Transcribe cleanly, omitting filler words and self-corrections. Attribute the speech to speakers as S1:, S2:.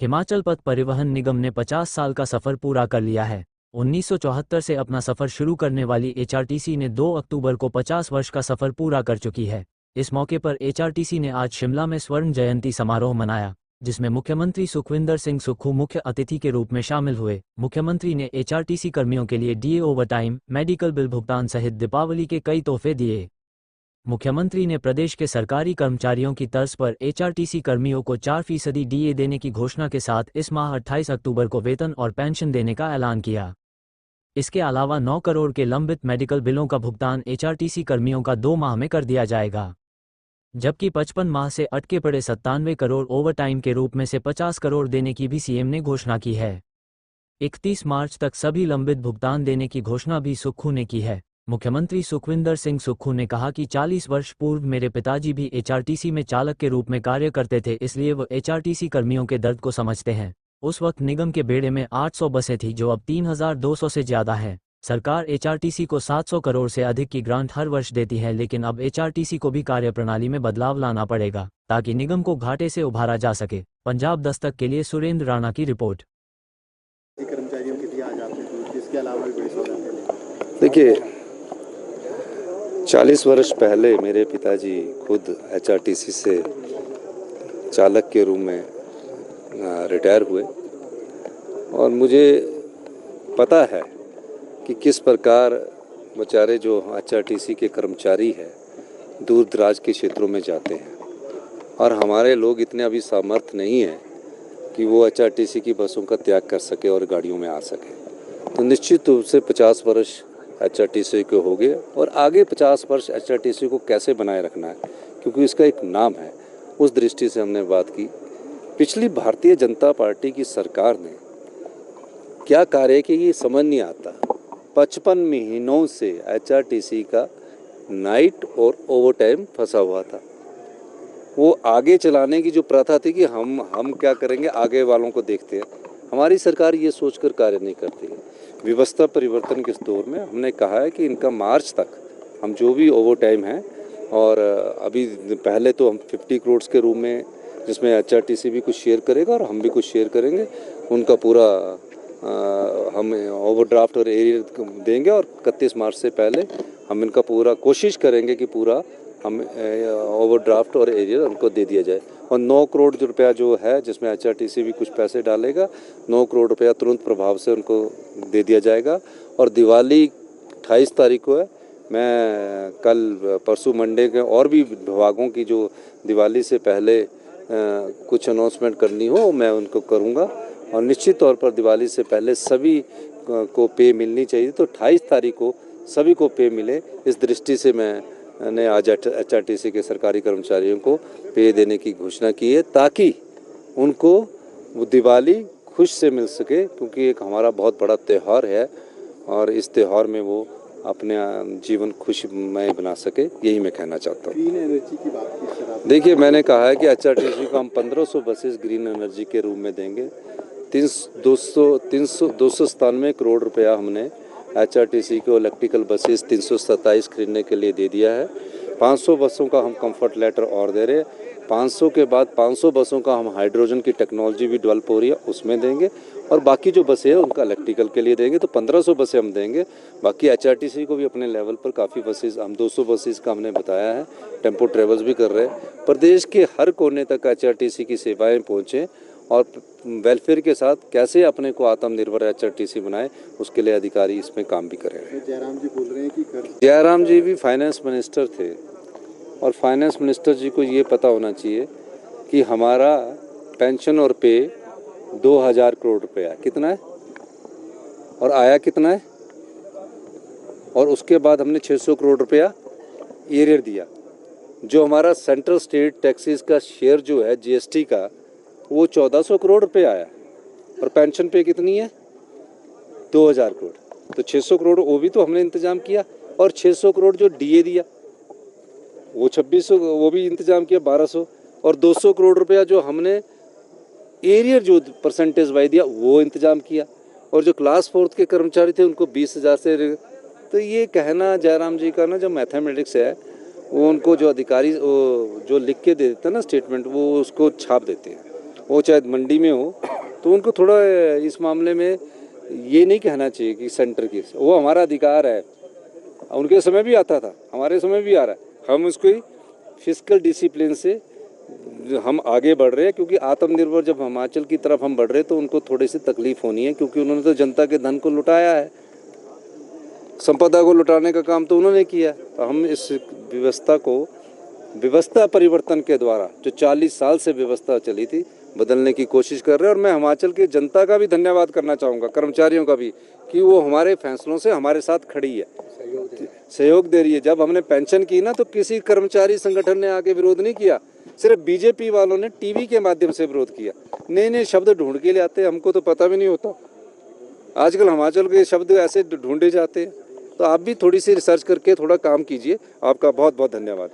S1: हिमाचल पथ परिवहन निगम ने 50 साल का सफर पूरा कर लिया है। 1974 से अपना सफर शुरू करने वाली एचआरटीसी ने 2 अक्टूबर को 50 वर्ष का सफर पूरा कर चुकी है। इस मौके पर एचआरटीसी ने आज शिमला में स्वर्ण जयंती समारोह मनाया, जिसमें मुख्यमंत्री सुखविंदर सिंह सुक्खू मुख्य अतिथि के रूप में शामिल हुए। मुख्यमंत्री ने एचआरटीसी कर्मियों के लिए डीए ओवरटाइम, मेडिकल बिल भुगतान सहित दीपावली के कई तोहफे दिए। मुख्यमंत्री ने प्रदेश के सरकारी कर्मचारियों की तर्ज पर एचआरटीसी कर्मियों को 4% डीए देने की घोषणा के साथ इस माह 28 अक्टूबर को वेतन और पेंशन देने का ऐलान किया। इसके अलावा 9 करोड़ के लंबित मेडिकल बिलों का भुगतान एचआरटीसी कर्मियों का 2 माह में कर दिया जाएगा, जबकि 55 माह से अटके पड़े 97 करोड़ ओवरटाइम के रूप में से 50 करोड़ देने की भी सीएम ने घोषणा की है। 31 मार्च तक सभी लंबित भुगतान देने की घोषणा भी सुक्खू ने की है। मुख्यमंत्री सुखविंदर सिंह सुक्खू ने कहा कि 40 वर्ष पूर्व मेरे पिताजी भी एचआरटीसी में चालक के रूप में कार्य करते थे, इसलिए वो एचआरटीसी कर्मियों के दर्द को समझते हैं। उस वक्त निगम के बेड़े में 800 बसें थी, जो अब 3200 से ज़्यादा हैं। सरकार एचआरटीसी को 700 करोड़ से अधिक की ग्रांट हर वर्ष देती है, लेकिन अब एचआरटीसी को भी कार्यप्रणाली में बदलाव लाना पड़ेगा ताकि निगम को घाटे से उभारा जा सके। पंजाब दस्तक के लिए सुरेंद्र राणा की रिपोर्ट।
S2: कर्मचारियों के लिए आज आपने इसके अलावा भी बड़ी सौगात।
S3: देखिए, 40 वर्ष पहले मेरे पिताजी खुद एचआरटीसी से चालक के रूप में रिटायर हुए और मुझे पता है कि किस प्रकार बेचारे जो एचआरटीसी के कर्मचारी हैं दूर दराज के क्षेत्रों में जाते हैं, और हमारे लोग इतने अभी सामर्थ्य नहीं हैं कि वो एचआरटीसी की बसों का त्याग कर सके और गाड़ियों में आ सके। तो निश्चित रूप से 50 वर्ष एचआरटीसी को हो गए और आगे 50 वर्ष एचआरटीसी को कैसे बनाए रखना है, क्योंकि इसका एक नाम है, उस दृष्टि से हमने बात की। पिछली भारतीय जनता पार्टी की सरकार ने क्या कार्य किया ये समझ नहीं आता। 55 महीनों से एचआरटीसी का नाइट और ओवरटाइम फंसा हुआ था। वो आगे चलाने की जो प्रथा थी कि हम क्या करेंगे, आगे वालों को देखते हैं। हमारी सरकार ये सोचकर कार्य नहीं करती है। व्यवस्था परिवर्तन के इस दौर में हमने कहा है कि इनका मार्च तक हम जो भी ओवरटाइम है, और अभी पहले तो हम 50 करोड़ के रूप में, जिसमें एचआरटीसी भी कुछ शेयर करेगा और हम भी कुछ शेयर करेंगे, उनका पूरा हम ओवरड्राफ्ट और एरियर देंगे, और 31 मार्च से पहले हम इनका पूरा कोशिश करेंगे कि पूरा हम ओवरड्राफ्ट और एरियर उनको दे दिया जाए। और 9 करोड़ रुपया जो है, जिसमें एचआरटीसी भी कुछ पैसे डालेगा, 9 करोड़ रुपया तुरंत प्रभाव से उनको दे दिया जाएगा। और दिवाली 28 तारीख को है। मैं कल परसों मंडे के और भी विभागों की जो दिवाली से पहले कुछ अनाउंसमेंट करनी हो, मैं उनको करूँगा, और निश्चित तौर पर दिवाली से पहले सभी को पे मिलनी चाहिए। तो 28 तारीख को सभी को पे मिले, इस दृष्टि से मैंने आज एचआरटीसी के सरकारी कर्मचारियों को पे देने की घोषणा की है, ताकि उनको वो दिवाली खुश से मिल सके, क्योंकि एक हमारा बहुत बड़ा त्यौहार है और इस त्यौहार में वो अपने जीवन खुशमय बना सके। यही मैं कहना चाहता हूँ।
S2: ग्रीन एनर्जी की बात की।
S3: देखिए, मैंने कहा है कि एचआरटीसी को हम 1500 बसेस ग्रीन एनर्जी के रूप में देंगे। 297 करोड़ रुपया हमने एचआरटीसी को इलेक्ट्रिकल बसेस 327 खरीदने के लिए दे दिया है। 500 बसों का हम कंफर्ट लेटर और दे रहे हैं। 500 के बाद 500 बसों का हम हाइड्रोजन की टेक्नोलॉजी भी डेवलप हो रही है, उसमें देंगे, और बाकी जो बसें हैं उनका इलेक्ट्रिकल के लिए देंगे। तो 1500 बसें हम देंगे। बाकी एचआरटीसी को भी अपने लेवल पर काफ़ी बसेस, हम 200 बसेस का हमने बताया है, टेम्पो ट्रेवल्स भी कर रहे हैं। प्रदेश के हर कोने तक एचआरटीसी की सेवाएँ पहुँचें, और वेलफेयर के साथ कैसे अपने को आत्मनिर्भर एचआरटीसी बनाए, उसके लिए अधिकारी इसमें काम भी करें।
S2: जयराम जी बोल रहे हैं कि
S3: जयराम जी भी फाइनेंस मिनिस्टर थे, और फाइनेंस मिनिस्टर जी को ये पता होना चाहिए कि हमारा पेंशन और पे 2000 करोड़ रुपया कितना है और आया कितना है, और उसके बाद हमने 600 करोड़ रुपया एरियर दिया। जो हमारा सेंट्रल स्टेट टैक्सेस का शेयर जो है जीएसटी का, वो 1400 करोड़ रुपये आया, और पेंशन पे कितनी है 2000 करोड़। तो 600 करोड़ वो भी तो हमने इंतजाम किया, और 600 करोड़ जो डीए दिया वो 2600, वो भी इंतजाम किया 1200, और 200 करोड़ रुपया जो हमने एरियर जो परसेंटेज वाइज दिया वो इंतजाम किया, और जो क्लास 4 के कर्मचारी थे उनको 20,000 से। तो ये कहना जयराम जी का ना, जो मैथमेटिक्स है, वो उनको जो अधिकारी जो लिख के दे देता है ना स्टेटमेंट, वो उसको छाप देते हैं। वो चाहे मंडी में हो तो उनको थोड़ा इस मामले में ये नहीं कहना चाहिए कि सेंटर की, वो हमारा अधिकार है। उनके समय भी आता था, हमारे समय भी आ रहा है। हम उसको फिस्कल डिसिप्लिन से हम आगे बढ़ रहे हैं, क्योंकि आत्मनिर्भर जब हिमाचल की तरफ हम बढ़ रहे हैं तो उनको थोड़ी सी तकलीफ होनी है, क्योंकि उन्होंने तो जनता के धन को लुटाया है, संपदा को लुटाने का काम तो उन्होंने किया। तो हम इस व्यवस्था परिवर्तन के द्वारा, जो 40 साल से व्यवस्था चली थी, बदलने की कोशिश कर रहे हैं। और मैं हिमाचल की जनता का भी धन्यवाद करना चाहूँगा, कर्मचारियों का भी, कि वो हमारे फैसलों से हमारे साथ खड़ी है, सहयोग दे रही है। जब हमने पेंशन की ना, तो किसी कर्मचारी संगठन ने आके विरोध नहीं किया, सिर्फ बीजेपी वालों ने टीवी के माध्यम से विरोध किया। नए नए शब्द ढूंढ के ले आते, हमको तो पता भी नहीं होता। आजकल हिमाचल के शब्द ऐसे ढूंढे जाते हैं। तो आप भी थोड़ी सी रिसर्च करके थोड़ा काम कीजिए। आपका बहुत बहुत धन्यवाद।